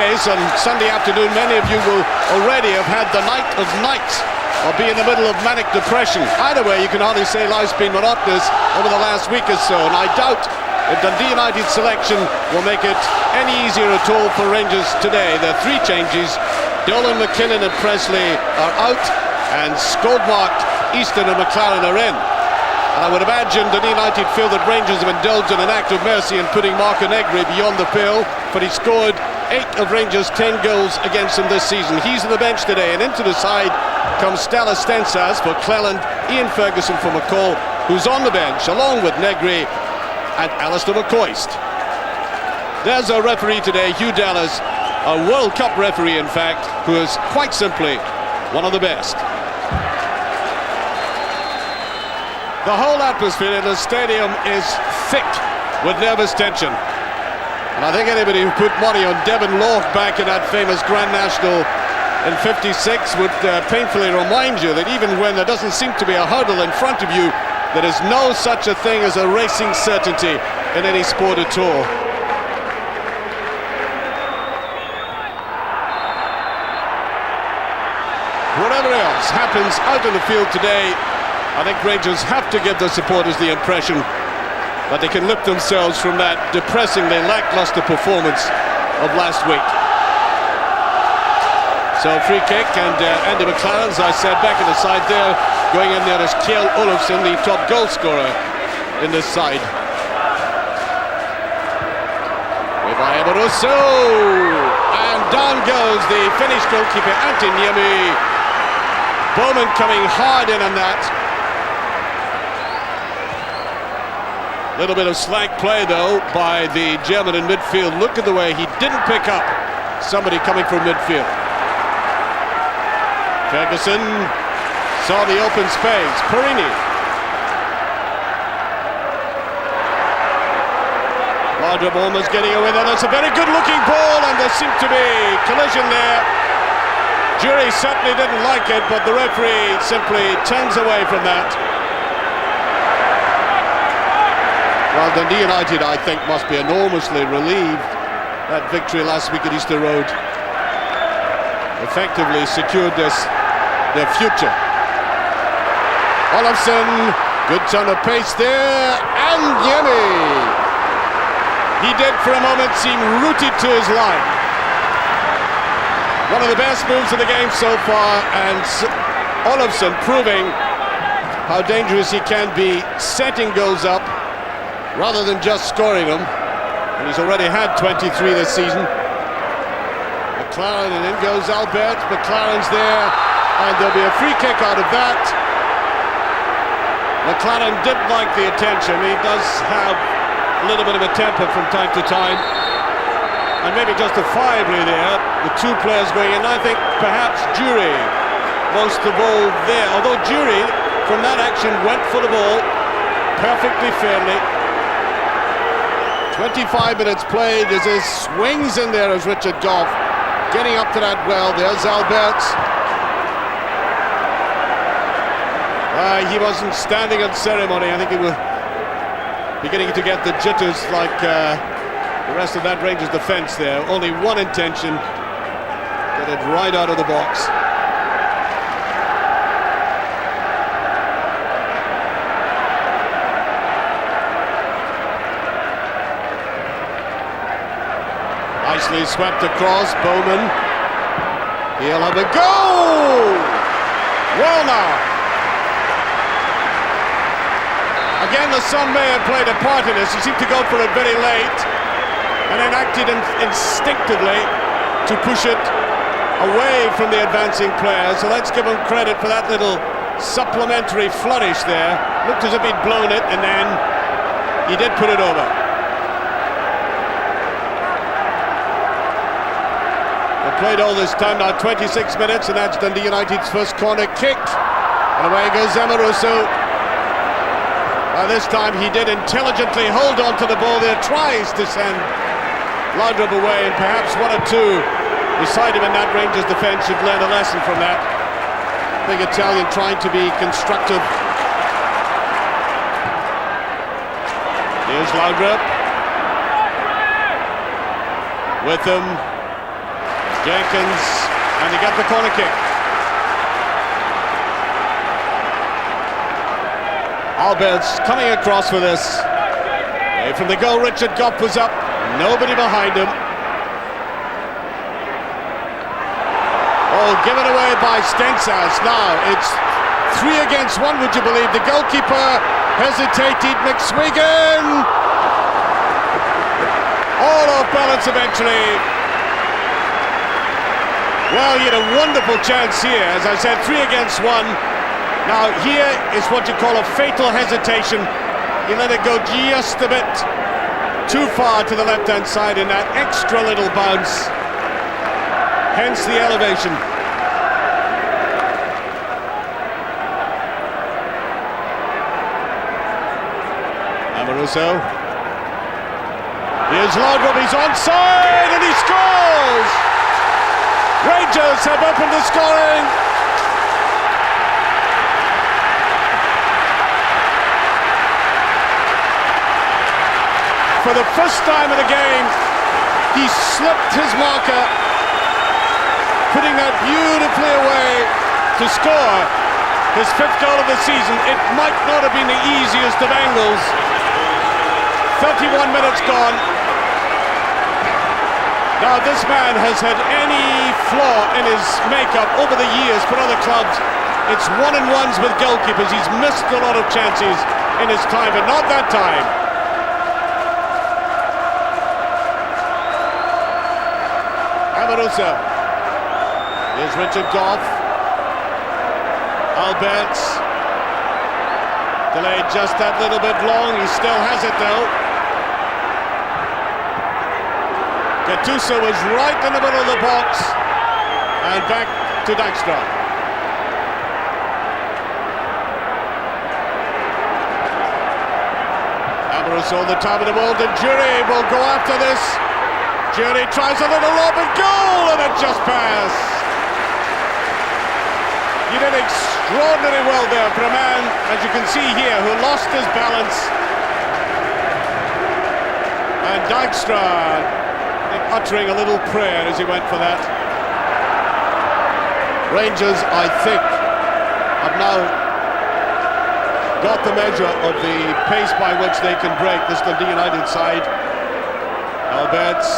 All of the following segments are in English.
case, on Sunday afternoon, many of you will already have had the night of nights or be in the middle of manic depression. Either way, you can hardly say life's been monotonous over the last week or so, and I doubt if Dundee United's selection will make it any easier at all for Rangers today. There are 3 changes. Dolan, McKinnon and Presley are out, and Skoldmark, Easton and McLaren are in. And I would imagine Dundee United feel that Rangers have indulged in an act of mercy in putting Marco Negri beyond the pale, but he scored 8 of Rangers' 10 goals against them this season. He's on the bench today, and into the side comes Stella Stensas for Cleland, Ian Ferguson for McCall, who's on the bench along with Negri and Alistair McCoist. There's our referee today, Hugh Dallas, a World Cup referee in fact, who is quite simply one of the best. The whole atmosphere in the stadium is thick with nervous tension. And I think anybody who put money on Devon Law back in that famous Grand National in '56 would painfully remind you that even when there doesn't seem to be a hurdle in front of you, there is no such a thing as a racing certainty in any sport at all. Whatever else happens out in the field today, I think Rangers have to give their supporters the impression that they can lift themselves from that depressingly lacklustre performance of last week. So free kick, and Andy McLaren, as I said, back in the side there. Going in there is Kjell Olofsson, the top goal scorer in this side. Way by Amoroso, and down goes the Finnish goalkeeper Antti Niemi. Bowman coming hard in on that. Little bit of slack play though by the German in midfield. Look at the way he didn't pick up somebody coming from midfield. Ferguson saw the open space. Perini. Lardrup almost getting away there. That's a very good looking ball, and there seemed to be collision there. Jury certainly didn't like it, but the referee simply turns away from that. Well, Dundee United, I think, must be enormously relieved. That victory last week at Easter Road effectively secured their future. Olofsson, good turn of pace there, and Niemi. He did for a moment seem rooted to his line. One of the best moves of the game so far, and Olofsson proving how dangerous he can be, setting goals up rather than just scoring them, and he's already had 23 this season. McLaren, and in goes Albert. McLaren's there, and there'll be a free kick out of that. McLaren did like the attention. He does have a little bit of a temper from time to time, and maybe justifiably there, the 2 players going in. I think perhaps Jury most of all there, although Jury from that action went for the ball perfectly fairly. 25 minutes played as he swings in there as Richard Gough getting up to that well. There's Albert. He wasn't standing on ceremony. I think he was beginning to get the jitters like the rest of that Rangers defence there. Only one intention, get it right out of the box. Nicely swept across, Bowman. He'll have a goal! Well now. Again, the sun may have played a part in this. He seemed to go for it very late and then acted instinctively to push it away from the advancing player. So let's give him credit for that little supplementary flourish there. Looked as if he'd blown it, and then he did put it over. Played all this time now, 26 minutes, and that's Dundee United's first corner kick. And away goes Amoroso. This time he did intelligently hold on to the ball there, tries to send Lardrup away, and perhaps 1 or 2 beside him in that Rangers defence should learn a lesson from that. Big Italian trying to be constructive. Here's Lardrup. With him. Jenkins, and they get the corner kick. Albert's coming across for this. Away from the goal, Richard Goff was up, nobody behind him. Oh, given away by Stensas. Now it's 3 against 1, would you believe? The goalkeeper hesitated. McSwigan, all off balance eventually. Well, he had a wonderful chance here. As I said, 3 against 1. Now here is what you call a fatal hesitation. You let it go just a bit too far to the left-hand side in that extra little bounce. Hence the elevation. Amoruso. Here's Laudrup, he's onside and he scores! Rangers have opened the scoring. For the first time in the game, he slipped his marker, putting that beautifully away to score his 5th goal of the season. It might not have been the easiest of angles. 31 minutes gone. Now this man has had any flaw in his makeup over the years for other clubs. It's 1-on-1s with goalkeepers. He's missed a lot of chances in his time, but not that time. Amoruso. Here's Richard Goff. Alberts. Delayed just that little bit long. He still has it though. Gattuso was right in the middle of the box. And back to Dijkstra. Amoruso all the time in the world, and Jury will go after this. Jury tries a little lob and goal, and it just passed. He did extraordinarily well there for a man, as you can see here, who lost his balance. And Dijkstra uttering a little prayer as he went for that. Rangers, I think, have now got the measure of the pace by which they can break this Dundee United side. Alberts,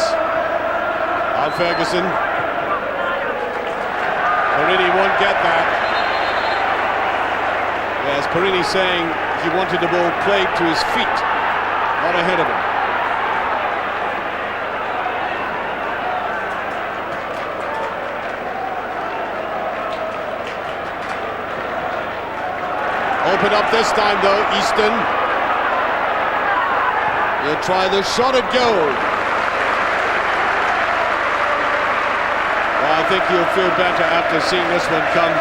now Ferguson. Perini won't get that. Yes, Perini saying he wanted the ball played to his feet, not ahead of him. Open up this time though, Easton. He'll try the shot at goal. Well, I think he'll feel better after seeing this one come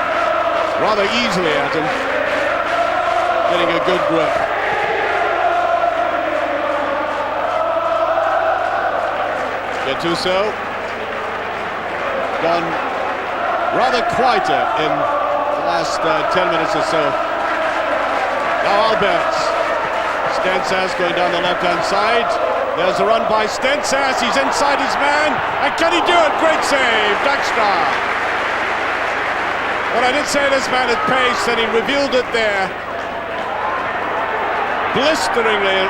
rather easily at him. Getting a good grip. Gattuso. Gone rather quieter in the last 10 minutes or so. Now Alberts. Stensas going down the left-hand side. There's a run by Stensas. He's inside his man. And can he do it? Great save. Dijkstra. Well, I did say this man had pace, and he revealed it there. Blisteringly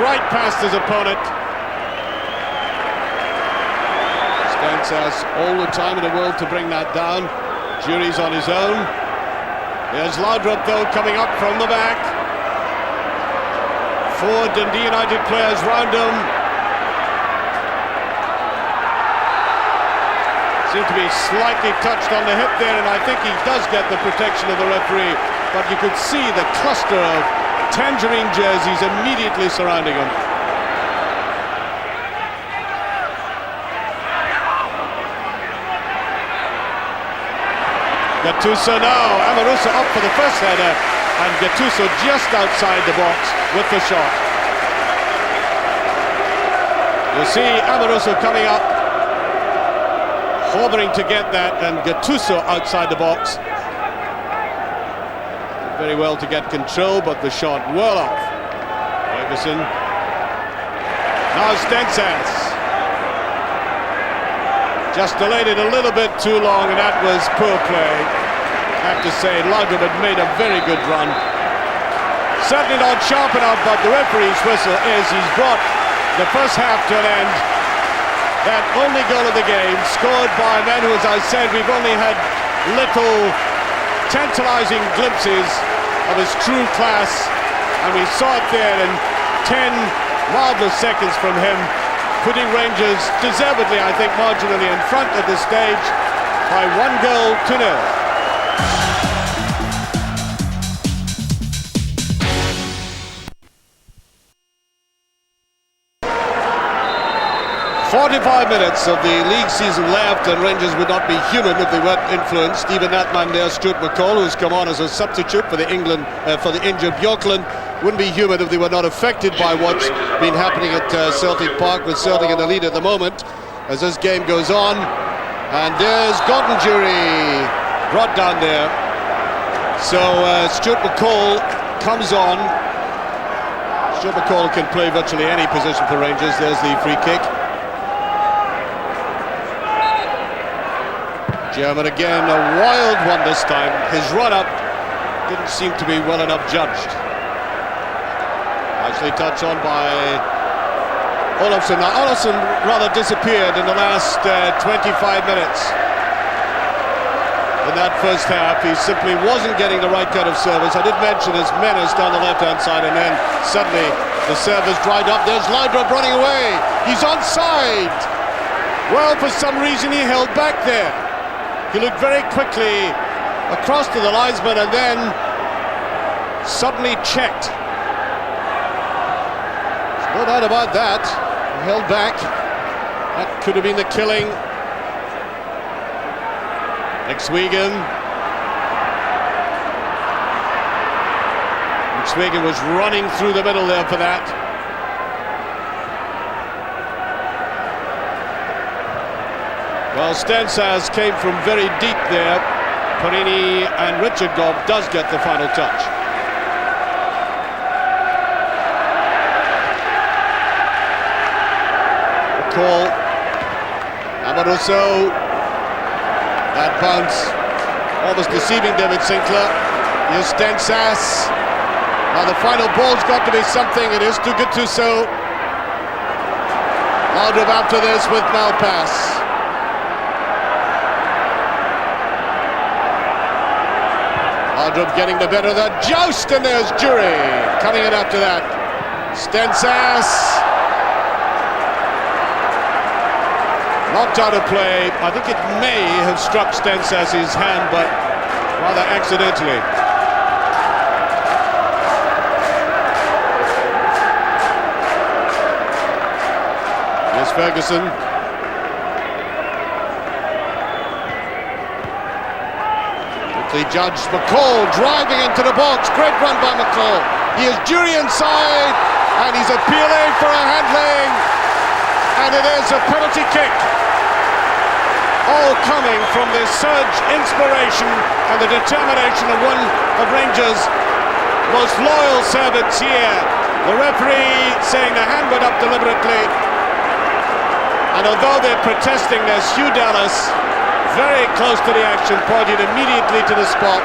right past his opponent. Stensas all the time in the world to bring that down. Jury's on his own. There's Laudrup though coming up from the back. 4 Dundee United players round him. Seemed to be slightly touched on the hip there, and I think he does get the protection of the referee. But you could see the cluster of tangerine jerseys immediately surrounding him. Gattuso now, Amoruso up for the first header, and Gattuso just outside the box with the shot. You see Amoruso coming up, hovering to get that, and Gattuso outside the box. Very well to get control, but the shot well off. Ferguson. Now Stensas. Just delayed it a little bit too long, and that was poor play. I have to say, Laudrup had made a very good run. Certainly not sharp enough, but the referee's whistle is he's brought the first half to an end. That only goal of the game, scored by men who, as I said, we've only had little tantalising glimpses of his true class, and we saw it there in 10 marvellous seconds from him, putting Rangers deservedly, I think, marginally in front at this stage by 1-0. 45 minutes of the league season left, and Rangers would not be human if they weren't influenced. Even that man there, Stuart McCall, who's come on as a substitute for the injured Bjorklund, wouldn't be human if they were not affected by what's been happening at Celtic Park, with Celtic in the lead at the moment as this game goes on. And there's Gordon Jury brought down there. So Stuart McCall comes on. Stuart McCall can play virtually any position for Rangers. There's the free kick. German again, a wild one this time. His run-up didn't seem to be well enough judged. Nicely touched on by Olofsson. Now, Olofsson rather disappeared in the last 25 minutes. In that first half, he simply wasn't getting the right kind of service. I did mention his menace down the left-hand side, and then suddenly the service dried up. There's Laudrup running away. He's onside. Well, for some reason, he held back there. He looked very quickly across to the linesman and then suddenly checked. There's no doubt about that. He held back. That could have been the killing. Exwigen was running through the middle there for that. Well, Stensas came from very deep there. Perini and Richard Gobb does get the final touch. The call. Amaroso. That bounce almost deceiving David Sinclair. Here's Stensas. Now the final ball's got to be something. It is too good to so. Laudrup after this with Malpass. Laudrup getting the better of that joust, and there's Jury coming in after that. Stensas knocked out of play. I think it may have struck Stensas' hand, but rather accidentally. Here's Ferguson. Judge McCall driving into the box. Great run by McCall. He has Jury inside, and he's appealing for a handling, and it is a penalty kick. All coming from the surge inspiration and the determination of one of Rangers' most loyal servants here. The referee saying the hand went up deliberately, and although they're protesting, there's Hugh Dallas very close to the action, pointed immediately to the spot.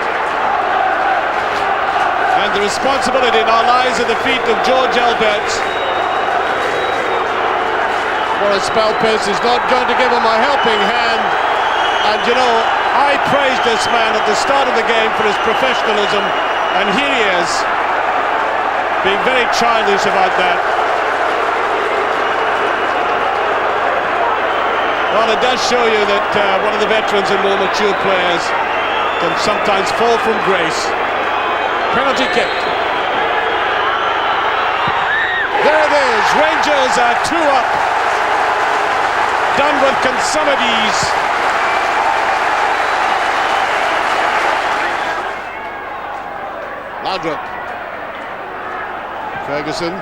And the responsibility now lies at the feet of George Albert. Boris Palpis is not going to give him a helping hand. And you know, I praised this man at the start of the game for his professionalism, and here he is, being very childish about that. Well, it does show you that one of the veterans and more mature players can sometimes fall from grace. Penalty kick. There it is. Rangers are 2 up. Done with Consumidis. Laudrup. Ferguson.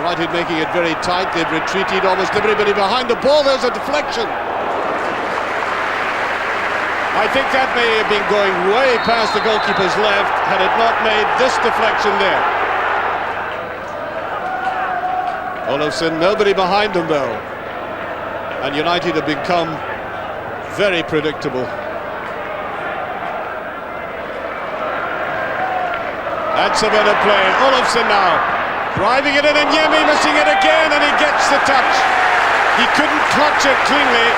United making it very tight. They've retreated almost everybody behind the ball. There's a deflection. I think that may have been going way past the goalkeeper's left had it not made this deflection there. Olofsson, nobody behind them though. And United have become very predictable. That's a better play. Olofsson now driving it in, and Yemi missing it again, and he gets the touch. He couldn't clutch it cleanly.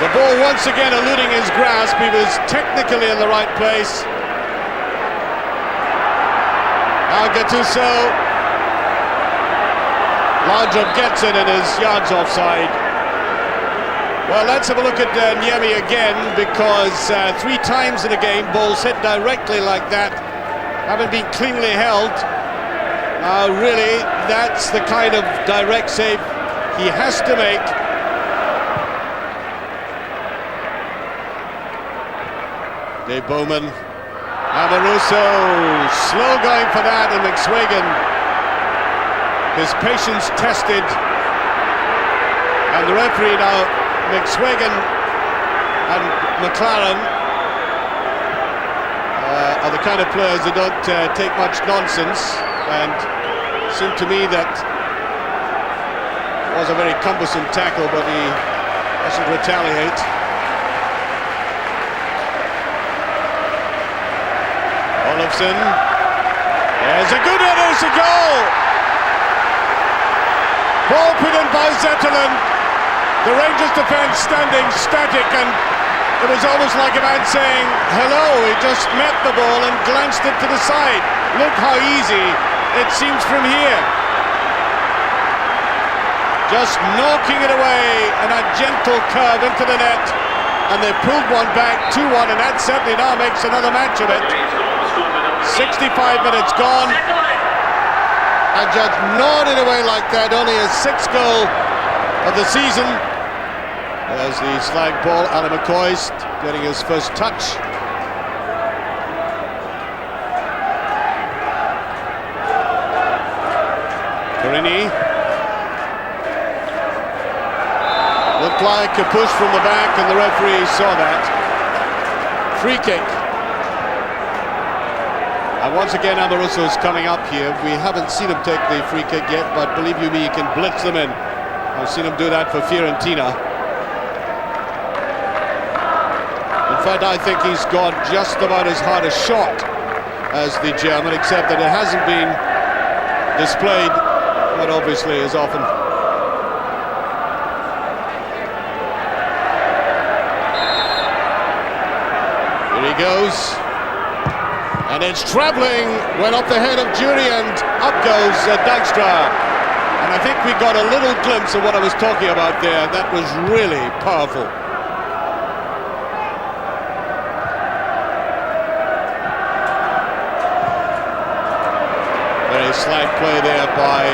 The ball once again eluding his grasp. He was technically in the right place. Now Gattuso. Laudrup gets it and is yards offside. Well, let's have a look at Niemi again, because 3 times in a game balls hit directly like that haven't been cleanly held. Really, that's the kind of direct save he has to make. Dave Bowman, Amaruso, slow going for that, and McSwagan, his patience tested, and the referee now, McSwagan and McLaren are the kind of players that don't take much nonsense, and it seemed to me that was a very cumbersome tackle, but he doesn't retaliate. Olofsson, there's a good one, there's a goal! Ball put in by Zetterlund. The Rangers defence standing static, and it was almost like a man saying hello. He just met the ball and glanced it to the side. Look how easy it seems from here. Just knocking it away, and a gentle curve into the net, and they pulled one back, 2-1, and that certainly now makes another match of it. 65 minutes gone, and just gnawed it away like that. Only his 6th goal of the season. There's the slag ball. Adam McCoist getting his first touch. Carini. Looked like a push from the back, and the referee saw that. Free kick. And once again, Amaruso's coming up here. We haven't seen him take the free kick yet, but believe you me, he can blitz them in. I've seen him do that for Fiorentina. In fact, I think he's got just about as hard a shot as the German, except that it hasn't been displayed quite obviously as often. Here he goes. And it's travelling, went off the head of Jury, and up goes Dijkstra. And I think we got a little glimpse of what I was talking about there. That was really powerful. Very slight play there by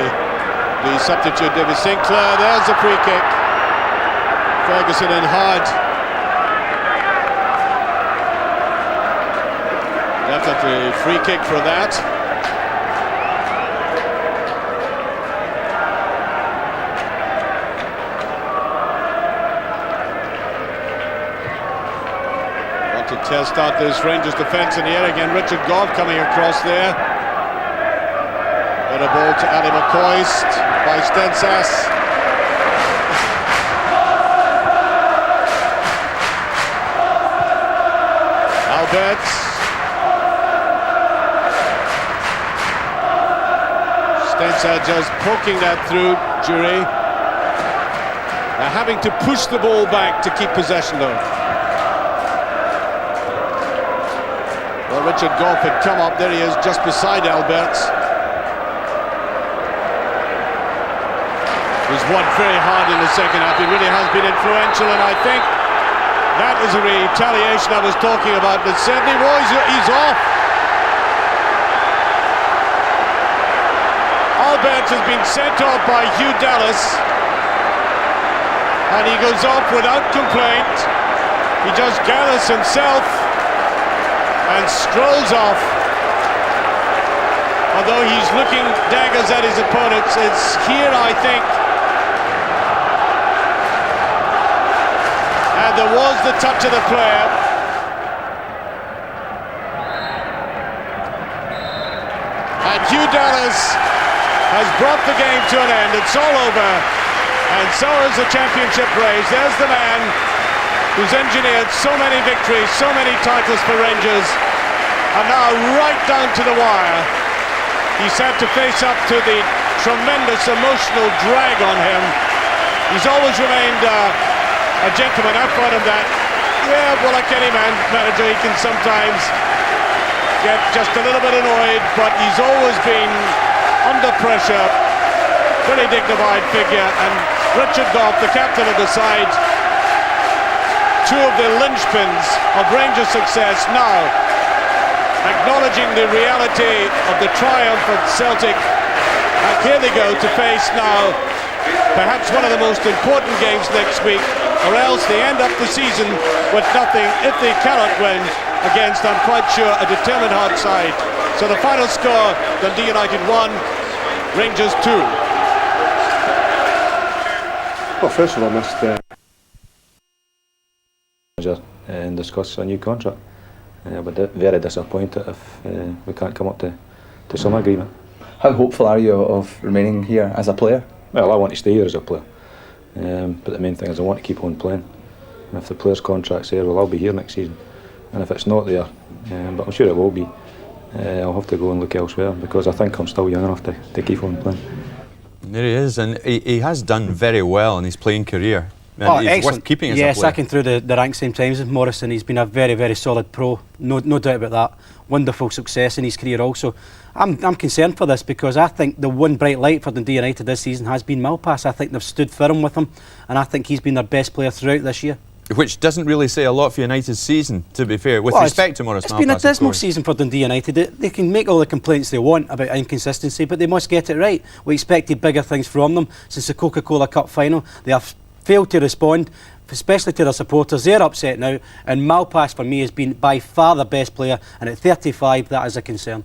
the substitute David Sinclair. There's a free kick. Ferguson in hard. Definitely free kick for that. Want to test out this Rangers defence in the air again. Richard Gough coming across there. Got a ball to Ali McCoist by Stensas. Alberts. Stensas just poking that through Jury. Having to push the ball back to keep possession though. Well, Richard Gough had come up. There he is, just beside Alberts. He's worked very hard in the second half. He really has been influential, and I think that is a retaliation I was talking about. But certainly he's off. Alberts has been sent off by Hugh Dallas, and he goes off without complaint. He just gathers himself and strolls off. Although he's looking daggers at his opponents, it's here, I think. And there was the touch of the player. And Hugh Dallas has brought the game to an end. It's all over, and so is the championship race. There's the man who's engineered so many victories, so many titles for Rangers, and now right down to the wire he's had to face up to the tremendous emotional drag on him. He's always remained a gentleman. I've thought of that. Yeah, well, like any manager, he can sometimes get just a little bit annoyed, but he's always been under pressure, very dignified figure. And Richard Gough, the captain of the side, two of the linchpins of Rangers' success, now acknowledging the reality of the triumph at Celtic. And here they go to face now perhaps one of the most important games next week, or else they end up the season with nothing if they cannot win against, I'm quite sure, a determined hard side. So the final score, Dundee United 1, Rangers 2. Well, first of all, I must and discuss a new contract. We're very disappointed if we can't come up to some agreement. How hopeful are you of remaining here as a player? Well, I want to stay here as a player, but the main thing is I want to keep on playing. And if the player's contract's there, well, I'll be here next season. And if it's not there, but I'm sure it will be, I'll have to go and look elsewhere, because I think I'm still young enough to keep on playing. There he is, and he has done very well in his playing career. And he's excellent. Worth keeping as yeah, a player. second through the ranks same time as Morrison. He's been a very, very solid pro. No doubt about that. Wonderful success in his career also. I'm concerned for this, because I think the one bright light for Dundee United this season has been Malpass. I think they've stood firm with him, and I think he's been their best player throughout this year. Which doesn't really say a lot for United's season, to be fair, with respect to Morris Malpass. It's been a dismal season for Dundee United. They can make all the complaints they want about inconsistency, but they must get it right. We expected bigger things from them since the Coca-Cola Cup final. They have failed to respond, especially to their supporters. They're upset now, and Malpass for me has been by far the best player, and at 35 that is a concern.